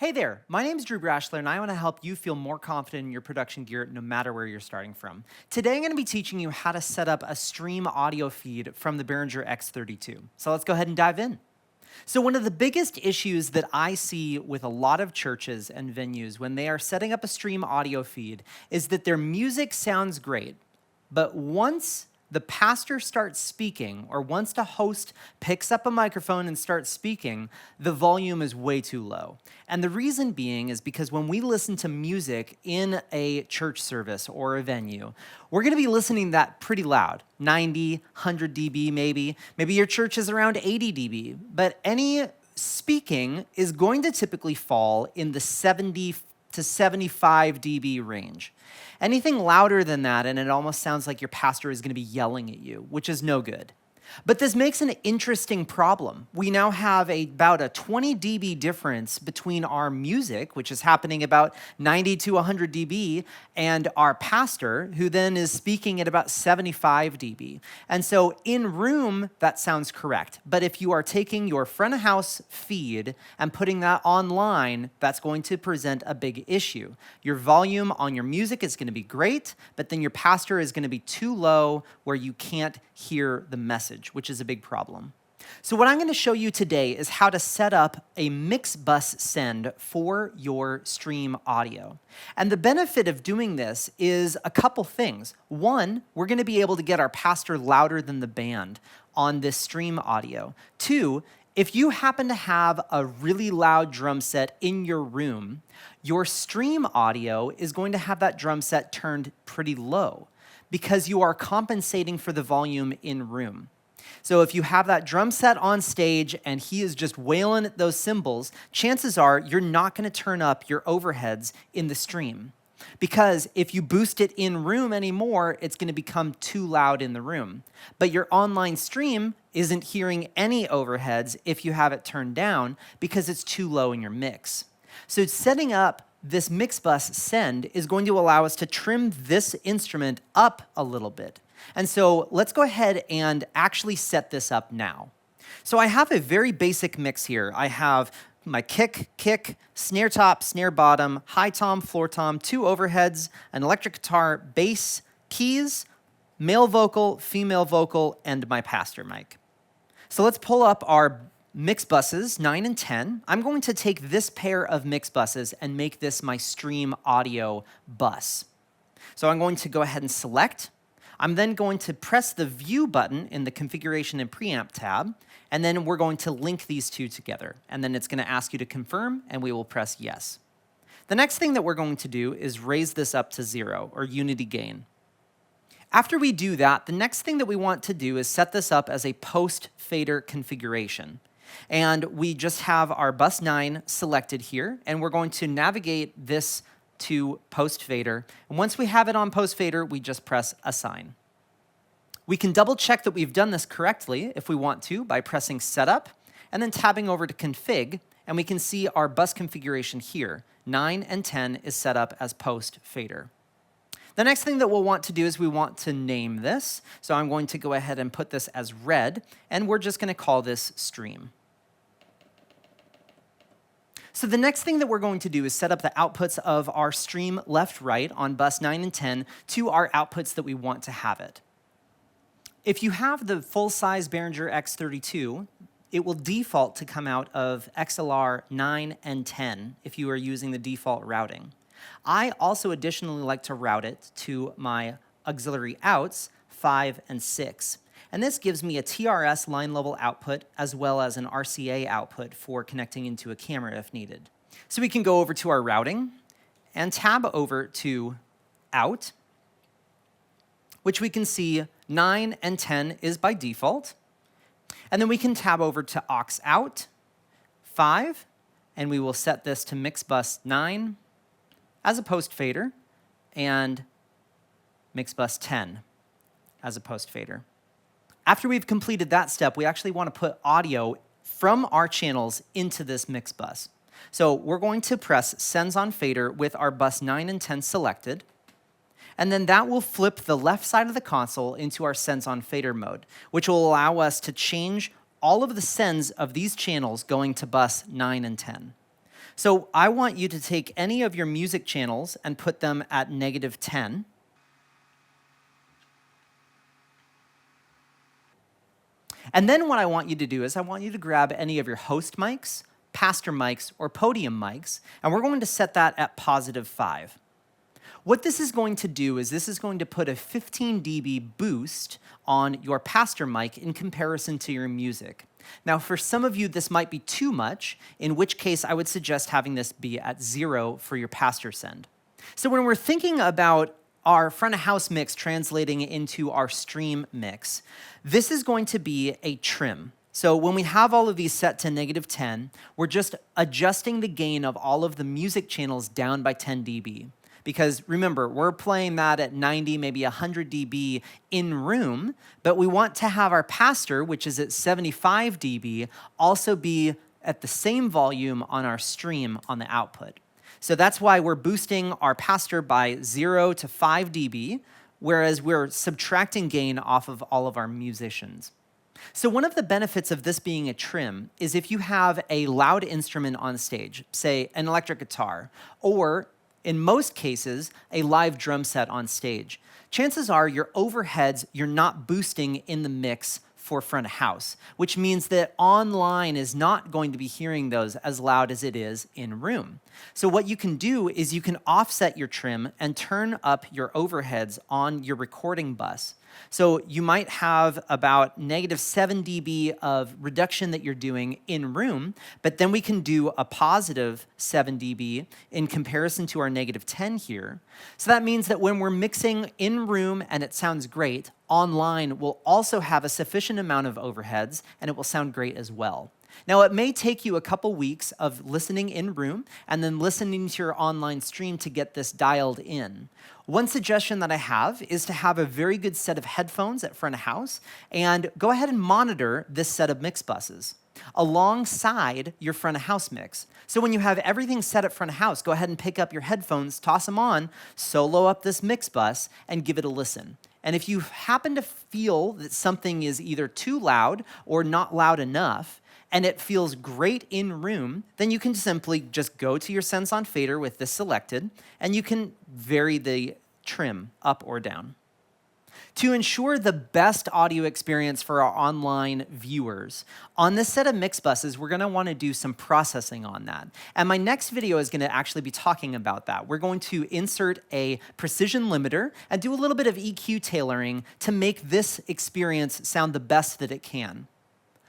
Hey there, my name is Drew Brashler, and I want to help you feel more confident in your production gear no matter where you're starting from. Today, I'm going to be teaching you how to set up a stream audio feed from the Behringer X32. So let's go ahead and dive in. So one of the biggest issues that I see with a lot of churches and venues when they are setting up a stream audio feed is that their music sounds great, but once the pastor starts speaking, or once the host picks up a microphone and starts speaking, the volume is way too low. And the reason being is because when we listen to music in a church service or a venue, we're gonna be listening to that pretty loud, 90, 100 dB maybe. Maybe your church is around 80 dB, but any speaking is going to typically fall in the 70 to 75 dB range. Anything louder than that, and it almost sounds like your pastor is going to be yelling at you, which is no good. But this makes an interesting problem. We now have about a 20 dB difference between our music, which is happening about 90 to 100 dB, and our pastor, who then is speaking at about 75 dB. And so in room, that sounds correct. But if you are taking your front of house feed and putting that online, that's going to present a big issue. Your volume on your music is going to be great, but then your pastor is going to be too low where you can't hear the message, which is a big problem. So what I'm going to show you today is how to set up a Mixbus send for your stream audio. And the benefit of doing this is a couple things. One, we're going to be able to get our pastor louder than the band on this stream audio. Two, if you happen to have a really loud drum set in your room, your stream audio is going to have that drum set turned pretty low, because you are compensating for the volume in room. So if you have that drum set on stage and he is just wailing at those cymbals, chances are you're not going to turn up your overheads in the stream. Because if you boost it in room anymore, it's going to become too loud in the room. But your online stream isn't hearing any overheads if you have it turned down because it's too low in your mix. So setting up this Mixbus send is going to allow us to trim this instrument up a little bit. And so let's go ahead and actually set this up now. So I have a very basic mix here. I have my kick, snare top, snare bottom, high tom, floor tom, 2 overheads, an electric guitar, bass, keys, male vocal, female vocal, and my pastor mic. So let's pull up our Mixbusses 9 and 10. I'm going to take this pair of Mixbusses and make this my stream audio bus. So I'm going to go ahead and select. I'm then going to press the View button in the Configuration and Preamp tab, and then we're going to link these two together. And then it's going to ask you to confirm, and we will press Yes. The next thing that we're going to do is raise this up to 0, or unity gain. After we do that, the next thing that we want to do is set this up as a post-fader configuration. And we just have our bus 9 selected here, and we're going to navigate this to post fader. And once we have it on post fader, we just press assign. We can double check that we've done this correctly if we want to by pressing setup and then tabbing over to config, and we can see our bus configuration here. 9 and 10 is set up as post fader. The next thing that we'll want to do is we want to name this. So I'm going to go ahead and put this as red, and we're just going to call this stream. So the next thing that we're going to do is set up the outputs of our stream left-right on bus 9 and 10 to our outputs that we want to have it. If you have the full-size Behringer X32, it will default to come out of XLR 9 and 10 if you are using the default routing. I also additionally like to route it to my auxiliary outs 5 and 6. And this gives me a TRS line level output as well as an RCA output for connecting into a camera if needed. So we can go over to our routing and tab over to out, which we can see 9 and 10 is by default. And then we can tab over to aux out 5, and we will set this to Mixbus 9 as a post fader and Mixbus 10 as a post fader. After we've completed that step, we actually want to put audio from our channels into this Mixbus. So we're going to press Sends on Fader with our bus 9 and 10 selected, and then that will flip the left side of the console into our Sends on Fader mode, which will allow us to change all of the sends of these channels going to bus 9 and 10. So I want you to take any of your music channels and put them at -10. And then what I want you to do is I want you to grab any of your host mics, pastor mics, or podium mics, and we're going to set that at +5. What this is going to do is this is going to put a 15 dB boost on your pastor mic in comparison to your music. Now, for some of you, this might be too much, in which case I would suggest having this be at 0 for your pastor send. So when we're thinking about our front of house mix translating into our stream mix, this is going to be a trim. So when we have all of these set to -10, we're just adjusting the gain of all of the music channels down by 10 dB. Because remember, we're playing that at 90, maybe 100 dB in room, but we want to have our pastor, which is at 75 dB, also be at the same volume on our stream on the output. So that's why we're boosting our pastor by 0 to 5 dB, whereas we're subtracting gain off of all of our musicians. So one of the benefits of this being a trim is if you have a loud instrument on stage, say an electric guitar, or in most cases, a live drum set on stage, chances are your overheads you're not boosting in the mix for front of house, which means that online is not going to be hearing those as loud as it is in room. So what you can do is you can offset your trim and turn up your overheads on your recording bus. So you might have about -7 dB of reduction that you're doing in room, but then we can do a +7 dB in comparison to our -10 here. So that means that when we're mixing in room and it sounds great, online will also have a sufficient amount of overheads and it will sound great as well. Now, it may take you a couple weeks of listening in room and then listening to your online stream to get this dialed in. One suggestion that I have is to have a very good set of headphones at front of house and go ahead and monitor this set of Mixbusses alongside your front of house mix. So when you have everything set at front of house, go ahead and pick up your headphones, toss them on, solo up this Mixbus, and give it a listen. And if you happen to feel that something is either too loud or not loud enough, and it feels great in room, then you can simply just go to your Sense on fader with this selected, and you can vary the trim up or down. To ensure the best audio experience for our online viewers, on this set of Mixbusses, we're gonna wanna do some processing on that. And my next video is gonna actually be talking about that. We're going to insert a precision limiter and do a little bit of EQ tailoring to make this experience sound the best that it can.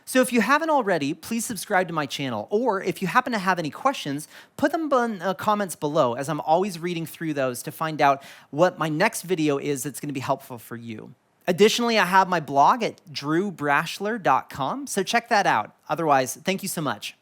So if you haven't already, please subscribe to my channel, or if you happen to have any questions, put them in the comments below, as I'm always reading through those to find out what my next video is that's gonna be helpful for you. Additionally, I have my blog at drewbrashler.com, so check that out. Otherwise, thank you so much.